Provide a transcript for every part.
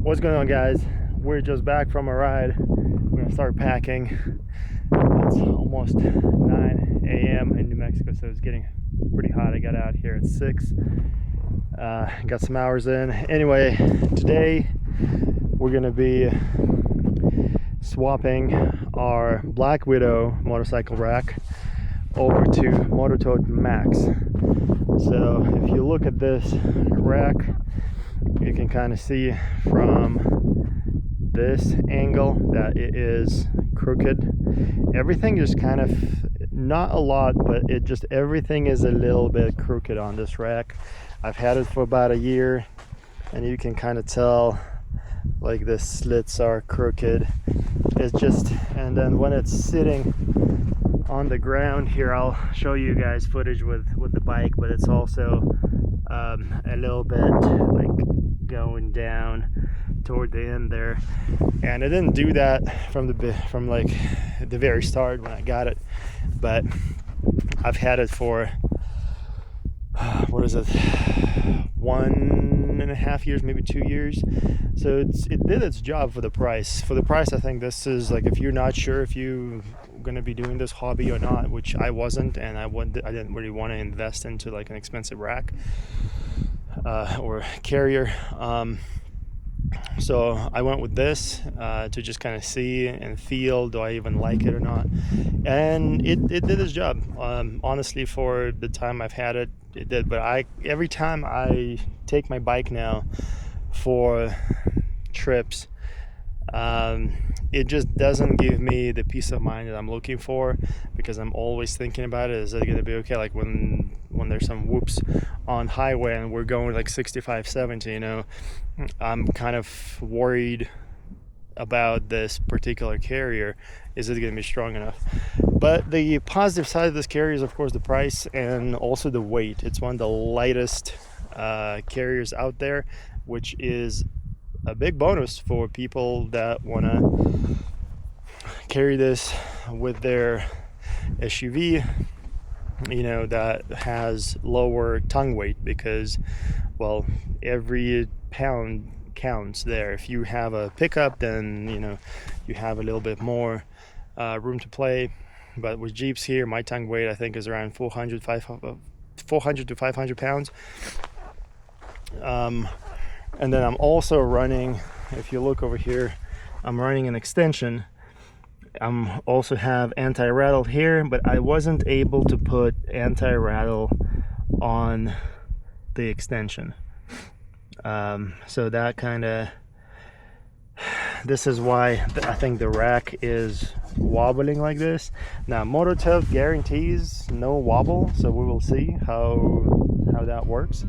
What's going on, guys? We're just back from a ride. We're gonna start packing. It's almost 9 a.m. in New Mexico, so it's getting pretty hot. I got out here at 6. Got some hours in. Anyway, today we're gonna be swapping our BlackWidow motorcycle rack over to MotoTote Max. So if you look at this rack, you can kind of see from this angle that it is crooked. Everything just kind of, not a lot, but it just, everything is a little bit crooked on this rack. I've had it for about a year, and you can kind of tell like the slits are crooked. It's just, and then when it's sitting on the ground here, I'll show you guys footage with the bike, but it's also a little bit like going down toward the end there, and I didn't do that from like the very start when I got it, but I've had it for what is it, 1.5 years, maybe 2 years. So it did its job for the price. I think this is like, if you're not sure if you're gonna be doing this hobby or not, which I wasn't, and I didn't really want to invest into like an expensive rack or carrier. So I went with this to just kind of see and feel, do I even like it or not? And it did its job. Honestly, for the time I've had it, it did. But every time I take my bike now for trips, it just doesn't give me the peace of mind that I'm looking for, because I'm always thinking about it. Is it going to be okay? Like when there's some whoops on highway and we're going like 65, 70, you know, I'm kind of worried about this particular carrier. Is it going to be strong enough? But the positive side of this carrier is, of course, the price and also the weight. It's one of the lightest carriers out there, which is a big bonus for people that want to carry this with their SUV, you know, that has lower tongue weight, because, well, every pound counts there. If you have a pickup, then, you know, you have a little bit more room to play. But with Jeeps here, my tongue weight I think is around 400 to 500 pounds. And then I'm also running, if you look over here, I'm running an extension. I'm also have anti-rattle here, but I wasn't able to put anti-rattle on the extension. So that kind of, this is why I think the rack is wobbling like this. Now MotoTote guarantees no wobble, so we will see how that works.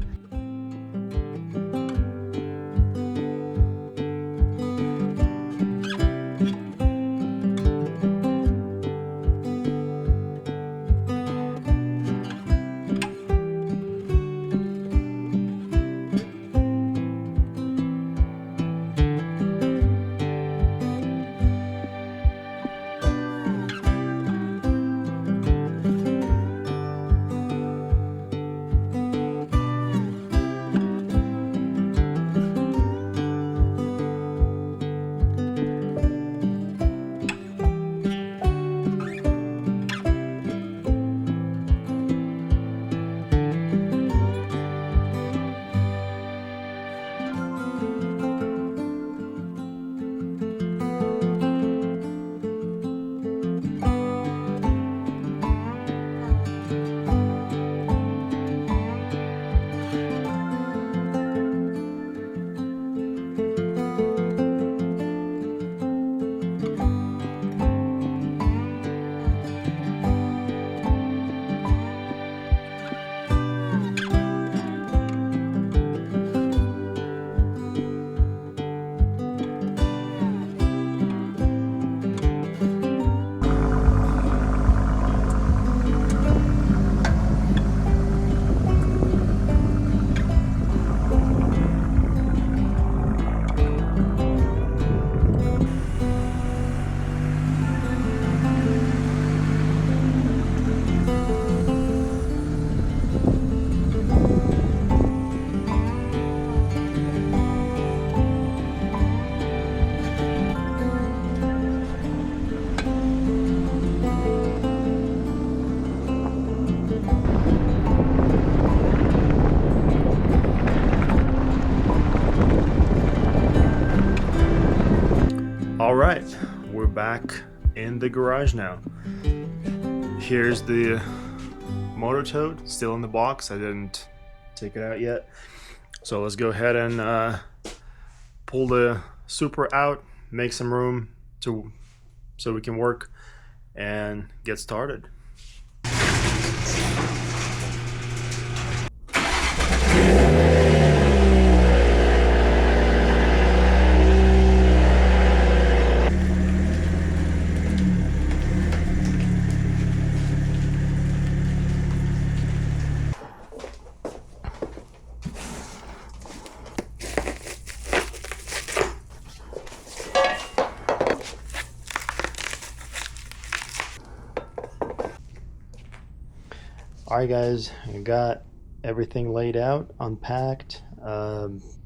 All right, we're back in the garage now. Here's the MotoTote, still in the box. I didn't take it out yet. So let's go ahead and pull the Super out, make some room so we can work and get started. Alright guys, I got everything laid out, unpacked.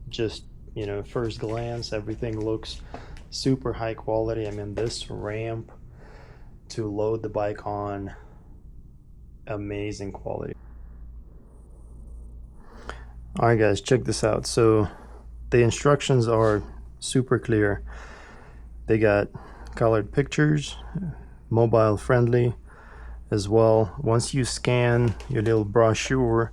Just, you know, first glance, everything looks super high quality. I mean, this ramp to load the bike on, amazing quality. Alright guys, check this out. So the instructions are super clear. They got colored pictures, mobile friendly as well. Once you scan your little brochure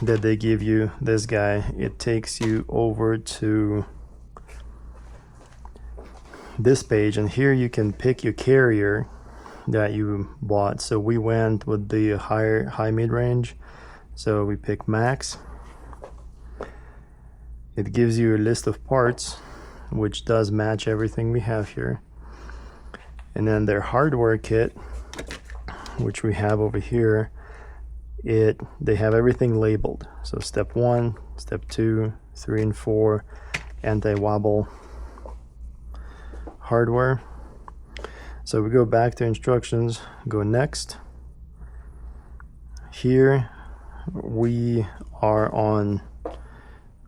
that they give you, this guy, it takes you over to this page, and here you can pick your carrier that you bought. So we went with the high mid-range, so we picked Max. It gives you a list of parts which does match everything we have here, and then their hardware kit, which we have over here, they have everything labeled. So step 1, step 2, 3 and 4, anti-wobble hardware. So we go back to instructions, go next. Here we are on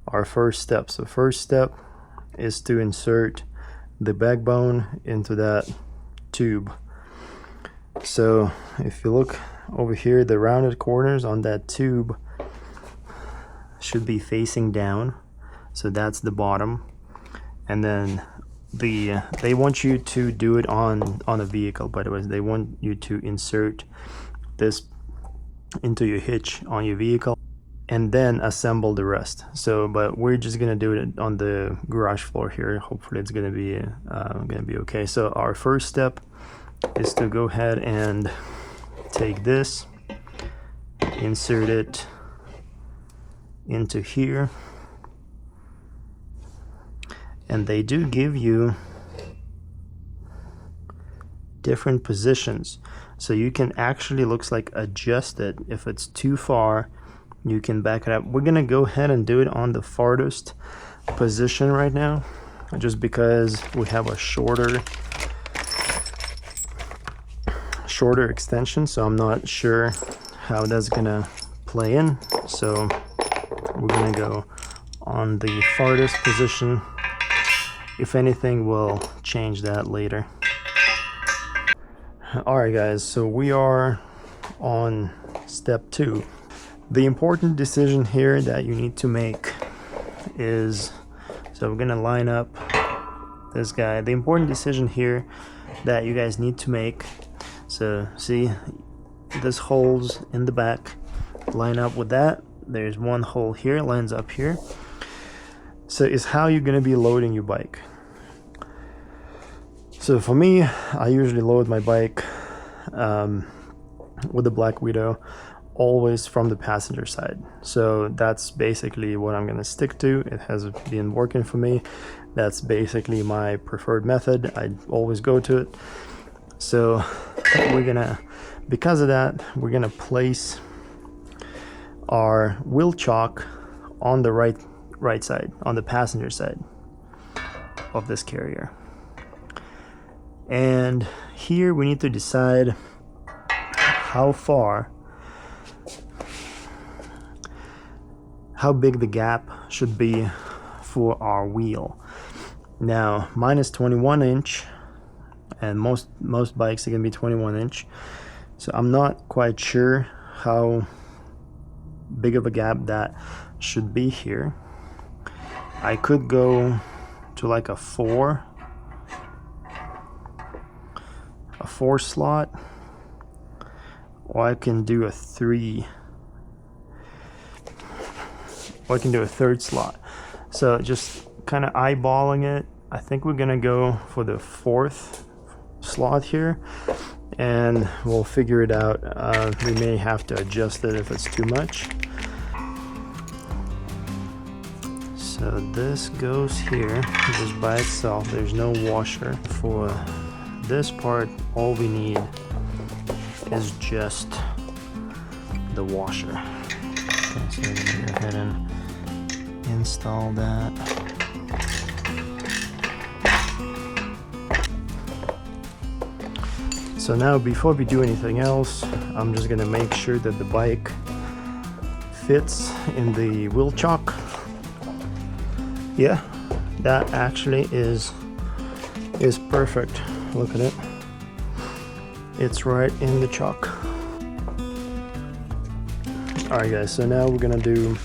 our first step. So first step is to insert the backbone into that tube. So if you look over here, the rounded corners on that tube should be facing down, so that's the bottom. And then they want you to do it on a vehicle, by the way. They want you to insert this into your hitch on your vehicle and then assemble the rest. So but we're just gonna do it on the garage floor here. Hopefully it's gonna be okay. So our first step is to go ahead and take this, insert it into here, and they do give you different positions, so you can actually, looks like, adjust it. If it's too far, you can back it up. We're gonna go ahead and do it on the farthest position right now, just because we have a shorter extension, so I'm not sure how that's gonna play in. So we're gonna go on the farthest position. If anything, we'll change that later. Alright guys, so we are on step 2. The important decision here that you need to make is, so we're gonna line up this guy. The important decision here that you guys need to make, so see, this holes in the back line up with that. There's one hole here, lines up here. So it's how you're gonna be loading your bike. So for me, I usually load my bike with the BlackWidow, always from the passenger side. So that's basically what I'm gonna stick to. It has been working for me. That's basically my preferred method. I always go to it. So we're gonna, because of that, we're gonna place our wheel chock on the right side, on the passenger side of this carrier. And here we need to decide how big the gap should be for our wheel. Now mine is 21 inch, and most bikes are gonna be 21 inch. So I'm not quite sure how big of a gap that should be here. I could go to like a 4 4 slot, or I can do a 3, or I can do a 3rd slot. So just kind of eyeballing it, I think we're gonna go for the 4th slot here, and we'll figure it out. We may have to adjust it if it's too much. So this goes here just by itself. There's no washer. For this part, all we need is just the washer. Okay, so we're gonna go ahead and install that. So now, before we do anything else, I'm just gonna make sure that the bike fits in the wheel chock. Yeah, that actually is perfect. Look at it. It's right in the chock. Alright guys, so now we're gonna do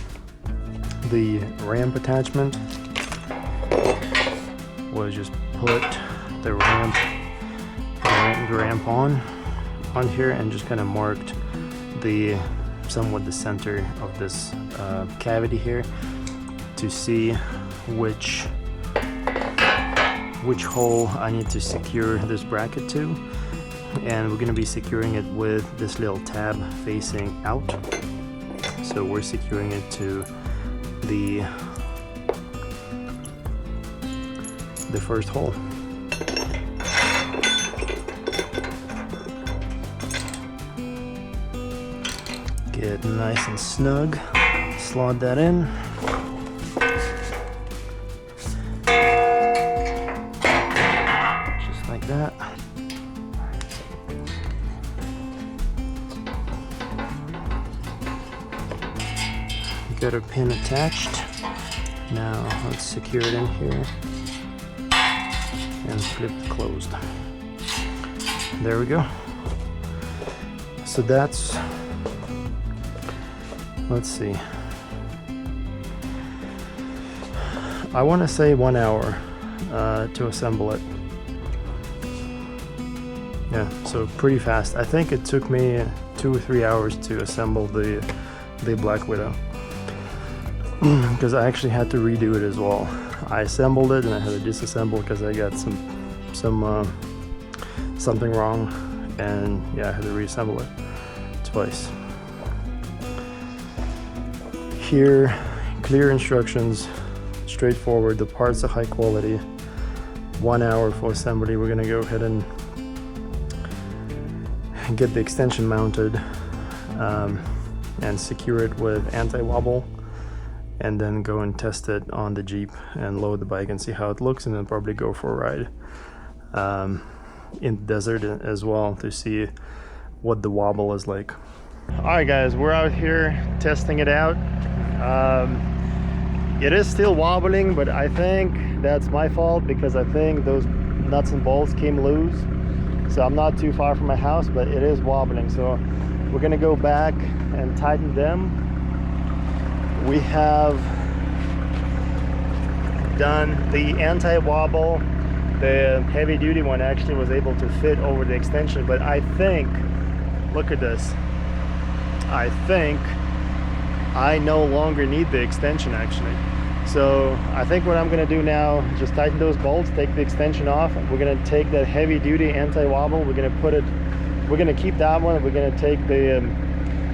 the ramp attachment. We'll just put the ramp on here and just kind of marked somewhat the center of this cavity here to see which hole I need to secure this bracket to, and we're going to be securing it with this little tab facing out. So we're securing it to the first hole. Get nice and snug, slot that in. Just like that. Got our pin attached. Now let's secure it in here and flip it closed. There we go. So that's, let's see, I want to say 1 hour to assemble it. Yeah, so pretty fast. I think it took me 2 or 3 hours to assemble the BlackWidow, because I actually had to redo it as well. I assembled it and I had to disassemble because I got something wrong, and yeah, I had to reassemble it twice. Here, clear instructions, straightforward. The parts are high quality. 1 hour for assembly. We're gonna go ahead and get the extension mounted and secure it with anti-wobble, and then go and test it on the Jeep and load the bike and see how it looks, and then probably go for a ride in the desert as well to see what the wobble is like. Alright guys, we're out here testing it out. It is still wobbling, but I think that's my fault because I think those nuts and bolts came loose. So I'm not too far from my house, but it is wobbling. So we're gonna go back and tighten them. We have done the anti-wobble. The heavy duty one actually was able to fit over the extension, but I think, look at this, I think I no longer need the extension actually. So I think what I'm gonna do now is just tighten those bolts, take the extension off. We're gonna take that heavy duty anti-wobble, we're gonna keep that one, we're gonna take the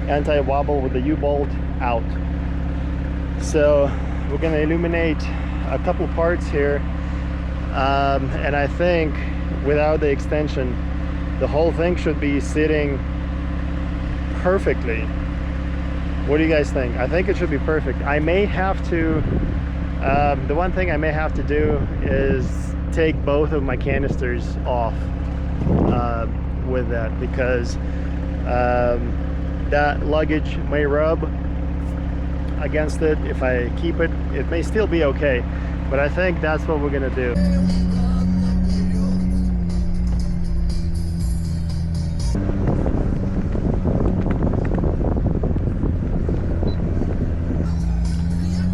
anti-wobble with the U-bolt out. So we're gonna illuminate a couple parts here, and I think without the extension the whole thing should be sitting perfectly. What do you guys think? I think it should be perfect. I may have to, the one thing I may have to do is take both of my canisters off with that, because that luggage may rub against it. If I keep it, it may still be okay, but I think that's what we're gonna do.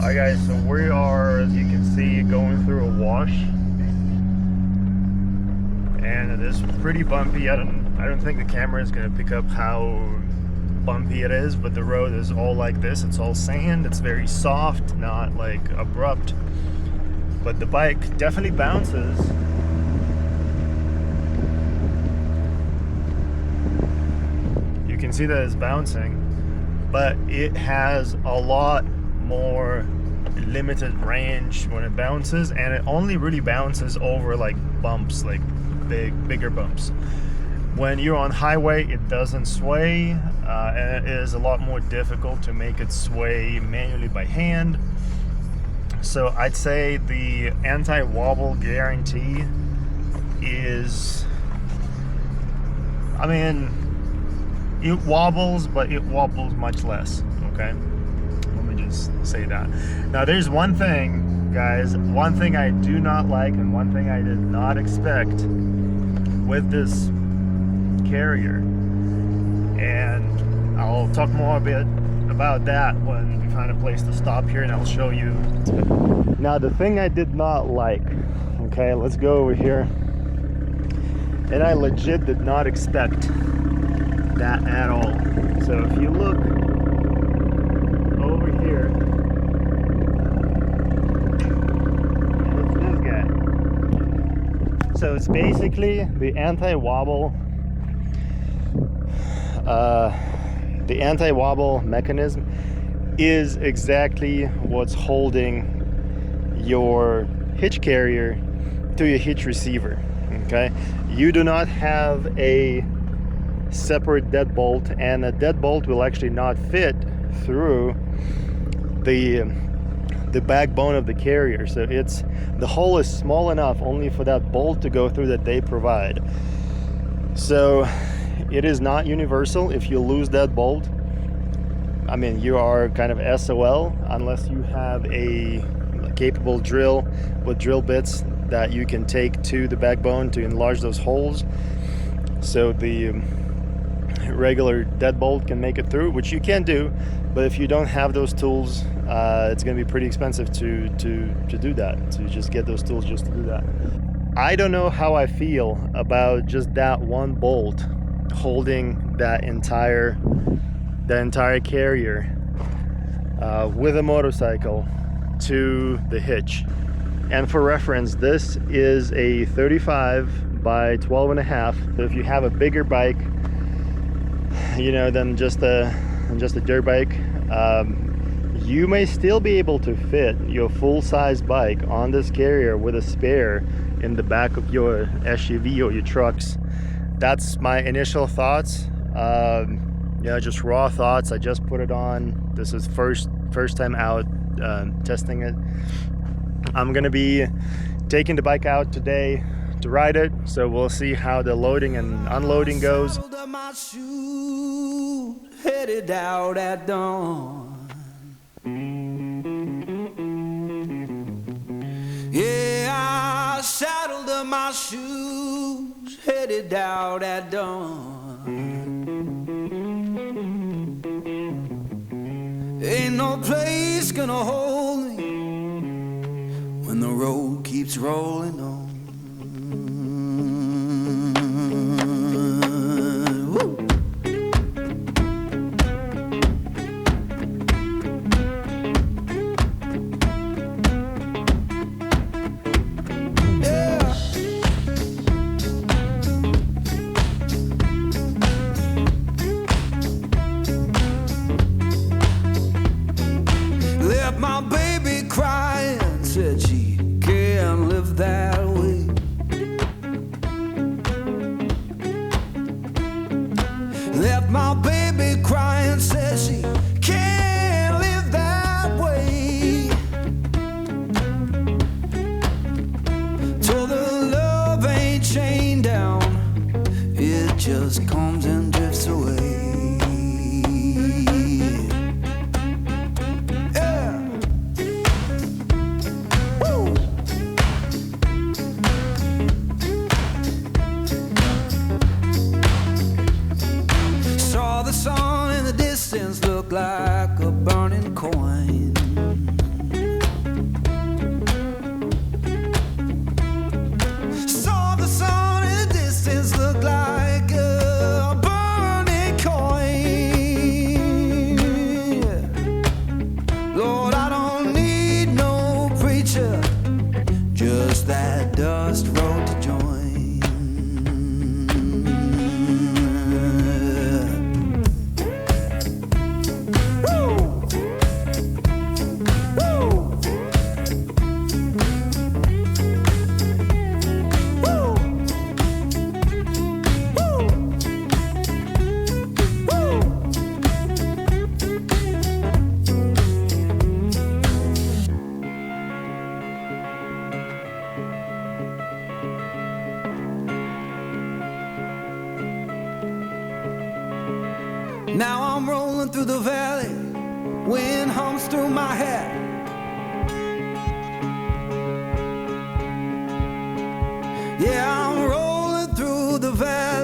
Alright guys, so we are, as you can see, going through a wash, and it is pretty bumpy. I don't think the camera is gonna pick up how bumpy it is, but the road is all like this. It's all sand. It's very soft, not like abrupt. But the bike definitely bounces. You can see that it's bouncing, but it has a lot more limited range when it bounces, and it only really bounces over like bumps, like bigger bumps. When you're on highway, it doesn't sway, and it is a lot more difficult to make it sway manually by hand. So I'd say the anti-wobble guarantee is, I mean, it wobbles, but it wobbles much less, okay? Let me just say that. Now there's one thing, guys, one thing I do not like and one thing I did not expect with this carrier, and I'll talk more a bit about that when we find a place to stop here, and I'll show you. Now the thing I did not like, okay, let's go over here, and I legit did not expect that at all. So if you look over here, it's this guy. So it's basically the anti-wobble mechanism is exactly what's holding your hitch carrier to your hitch receiver, okay? You do not have a separate deadbolt, and a deadbolt will actually not fit through the backbone of the carrier. So it's, the hole is small enough only for that bolt to go through that they provide. So it is not universal. If you lose that bolt, I mean, you are kind of SOL unless you have a capable drill with drill bits that you can take to the backbone to enlarge those holes. So the regular deadbolt can make it through, which you can do, but if you don't have those tools, it's going to be pretty expensive to do that, to just get those tools just to do that. I don't know how I feel about just that one bolt holding that entire carrier with a motorcycle to the hitch. And for reference, this is a 35 by 12.5. So if you have a bigger bike, you know, than just a dirt bike, you may still be able to fit your full-size bike on this carrier with a spare in the back of your SUV or your trucks. That's my initial thoughts. Yeah, just raw thoughts. I just put it on. This is first time out testing it. I'm gonna be taking the bike out today to ride it, so we'll see how the loading and unloading goes. Headed out at dawn. Yeah, I saddled up my shoes, headed out at dawn. Ain't no place gonna hold me when the road keeps rolling on. My baby crying, said she can't live that way. Left my baby crying, said she can't live that way. Told her love ain't chained down, it just comes and drifts away. The sun in the distance looked like a burning coin. Saw the sun in the distance just that dust road to join. Now I'm rolling through the valley, wind hums through my hair. Yeah, I'm rolling through the valley.